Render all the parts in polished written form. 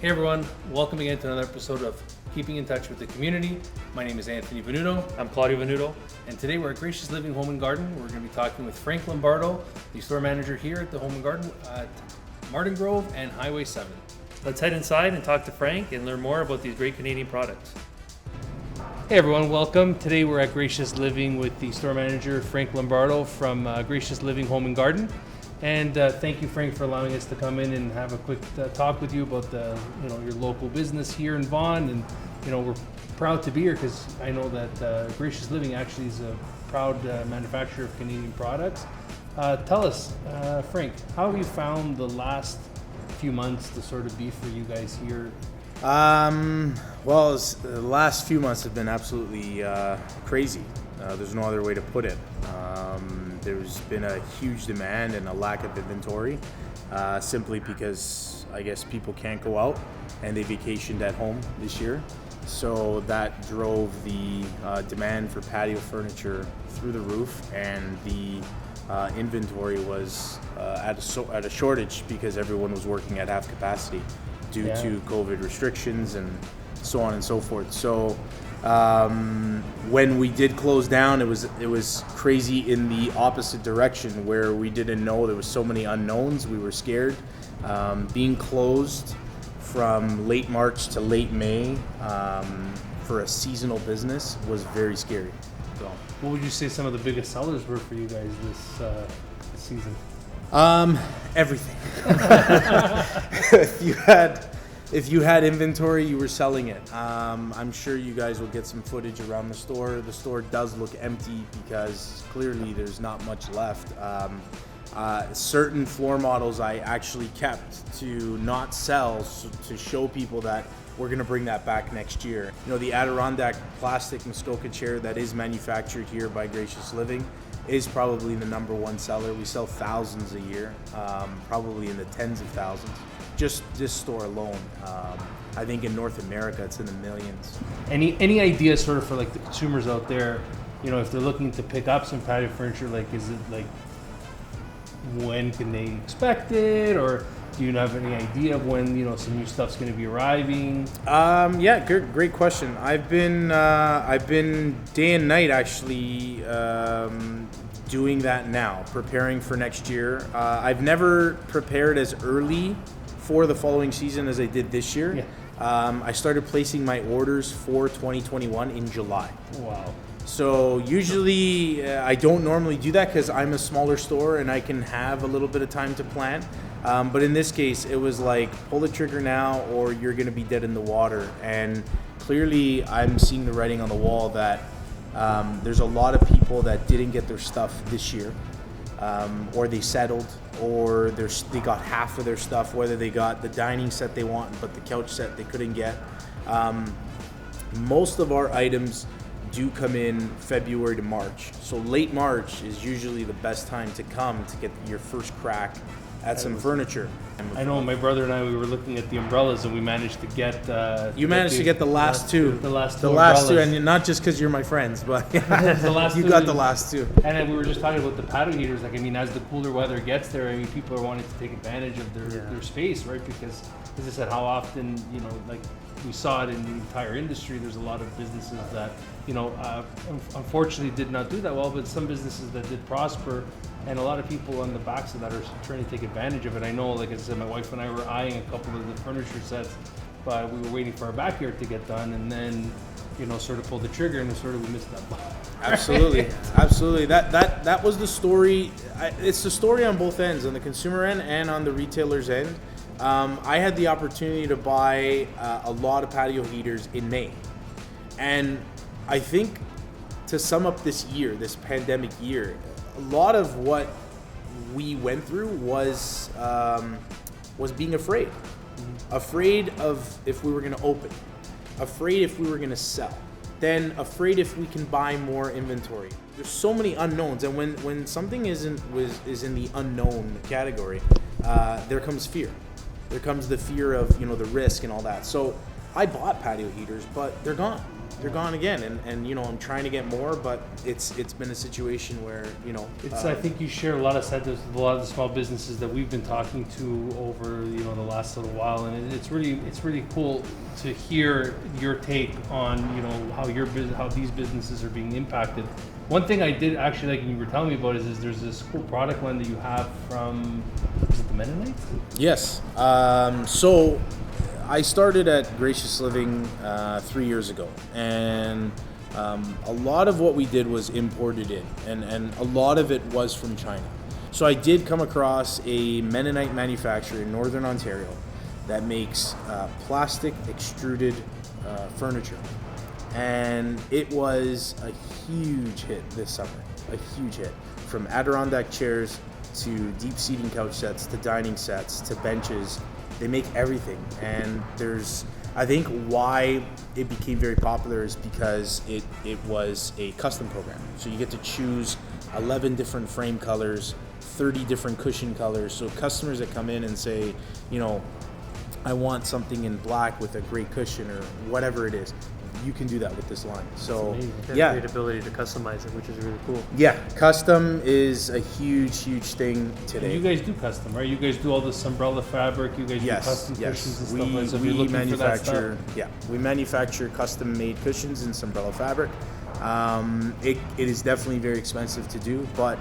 Hey everyone, welcome again to another episode of Keeping in Touch with the Community. My name is Anthony Venuto. I'm Claudio Venuto. And today we're at Gracious Living Home and Garden. We're going to be talking with Frank Lombardo, the store manager here at the Home and Garden at Martin Grove and Highway 7. Let's head inside and talk to Frank and learn more about these great Canadian products. Hey everyone, welcome. Today we're at Gracious Living with the store manager Frank Lombardo from Gracious Living Home and Garden. And thank you, Frank, for allowing us to come in and have a quick talk with you about your local business here in Vaughan. And we're proud to be here because I know that Gracious Living actually is a proud manufacturer of Canadian products. Tell us, Frank, how have you found the last few months to sort of be for you guys here? The last few months have been absolutely crazy. There's no other way to put it. There's been a huge demand and a lack of inventory, simply because I guess people can't go out and they vacationed at home this year. So that drove the demand for patio furniture through the roof, and the inventory was at a shortage because everyone was working at half capacity due to COVID restrictions and so on and so forth. So when we did close down, it was crazy in the opposite direction, where we didn't know. There was so many unknowns. We were scared. Being closed from late March to late May for a seasonal business was very scary. So, what would you say some of the biggest sellers were for you guys this season? Everything. If you had inventory, you were selling it. I'm sure you guys will get some footage around the store. The store does look empty because clearly there's not much left. Certain floor models I actually kept to not sell, to show people that we're going to bring that back next year. The Adirondack plastic Muskoka chair that is manufactured here by Gracious Living is probably the number one seller. We sell thousands a year, probably in the tens of thousands. Just this store alone. I think in North America it's in the millions. Any ideas sort of for like the consumers out there, if they're looking to pick up some patio furniture, like is it like when can they expect it, or do you have any idea of when some new stuff's going to be arriving? Great question. I've been day and night actually doing that now, preparing for next year. I've never prepared as early for the following season as I did this year. Yeah. I started placing my orders for 2021 in July. Wow. So usually I don't normally do that because I'm a smaller store and I can have a little bit of time to plan. But in this case, it was like, pull the trigger now or you're going to be dead in the water. And clearly I'm seeing the writing on the wall that there's a lot of people that didn't get their stuff this year, or they settled, or they got half of their stuff, whether they got the dining set they want but the couch set they couldn't get. Most of our items do come in February to March. So late March is usually the best time to come to get your first crack at some furniture. I know my brother and I, we were looking at the umbrellas and we managed to get you managed to get the last two. The last two, and not just because you're my friends, but the last you two, got the last two. And then we were just talking about the patio heaters. Like, as the cooler weather gets there, people are wanting to take advantage of their space, right? Because, as I said, how often, like we saw it in the entire industry, there's a lot of businesses that, unfortunately did not do that well, but some businesses that did prosper. And a lot of people on the backs of that are trying to take advantage of it. I know, like I said, my wife and I were eyeing a couple of the furniture sets, but we were waiting for our backyard to get done, and then, sort of pulled the trigger, and we missed that ball. Absolutely, absolutely. That was the story. It's the story on both ends, on the consumer end and on the retailer's end. I had the opportunity to buy a lot of patio heaters in May, and I think to sum up this year, this pandemic year, a lot of what we went through was being afraid. Afraid of if we were going to open. Afraid if we were going to sell. Then afraid if we can buy more inventory. There's so many unknowns, and when something is in the unknown category, there comes fear. There comes the fear of the risk and all that. So I bought patio heaters, but they're gone. they're gone again. And you know, I'm trying to get more, but it's been a situation where, you know, I think you share a lot of sentiments with a lot of the small businesses that we've been talking to over, you know, the last little while, and it's really cool to hear your take on, you know, how these businesses are being impacted. One thing I did actually like, and you were telling me about, is there's this cool product line that you have from, is it the Mennonites? Yes. So I started at Gracious Living 3 years ago, and a lot of what we did was imported in, and a lot of it was from China. So I did come across a Mennonite manufacturer in Northern Ontario that makes plastic extruded furniture, and it was a huge hit this summer, a huge hit. From Adirondack chairs to deep seating couch sets to dining sets to benches, they make everything. And I think why it became very popular is because it was a custom program. So you get to choose 11 different frame colors, 30 different cushion colors. So customers that come in and say, you know, I want something in black with a great cushion or whatever it is, you can do that with this line. So yeah, great ability to customize it, which is really cool. Yeah, custom is a huge thing today. And you guys do custom, right? You guys do all this umbrella fabric. You guys do custom cushions and stuff like that. So if you're looking for that stuff. Yeah, we manufacture custom-made cushions in umbrella fabric. It is definitely very expensive to do, but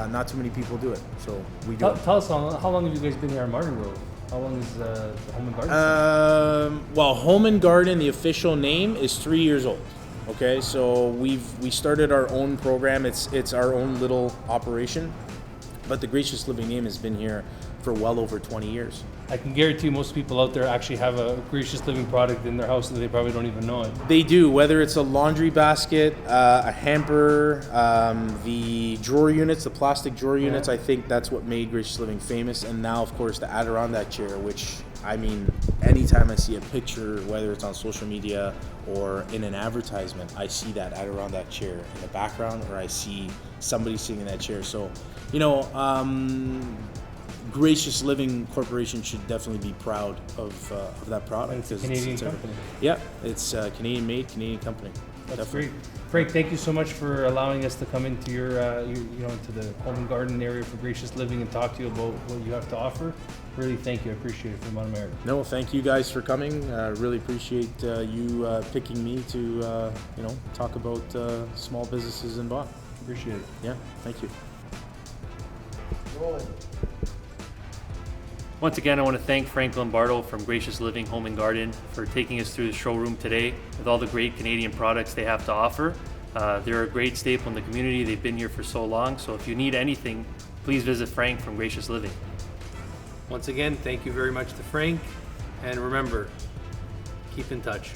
not too many people do it. So we do it. Tell us, how long have you guys been here on Martin Road? How long is the Home and Garden? Well, Home and Garden, the official name, is 3 years old. Okay, so we started our own program. It's our own little operation, but the Gracious Living name has been here for well over 20 years. I can guarantee most people out there actually have a Gracious Living product in their house and they probably don't even know it. They do, whether it's a laundry basket, a hamper, the drawer units, the plastic drawer units. I think that's what made Gracious Living famous. And now, of course, the Adirondack chair, which, I mean, anytime I see a picture, whether it's on social media or in an advertisement, I see that Adirondack chair in the background, or I see somebody sitting in that chair. So, you know, Gracious Living Corporation should definitely be proud of that product. It's a Canadian company. Yeah, it's Canadian made, Canadian company. That's definitely great. Frank, thank you so much for allowing us to come into your into the home and garden area for Gracious Living and talk to you about what you have to offer. Really, thank you. I appreciate it from Mount America. No, thank you guys for coming. Really appreciate you picking me to talk about small businesses in Vaughan. Appreciate it. Yeah, thank you. Once again, I want to thank Frank Lombardo from Gracious Living Home and Garden for taking us through the showroom today with all the great Canadian products they have to offer. They're a great staple in the community. They've been here for so long. So if you need anything, please visit Frank from Gracious Living. Once again, thank you very much to Frank. And remember, keep in touch.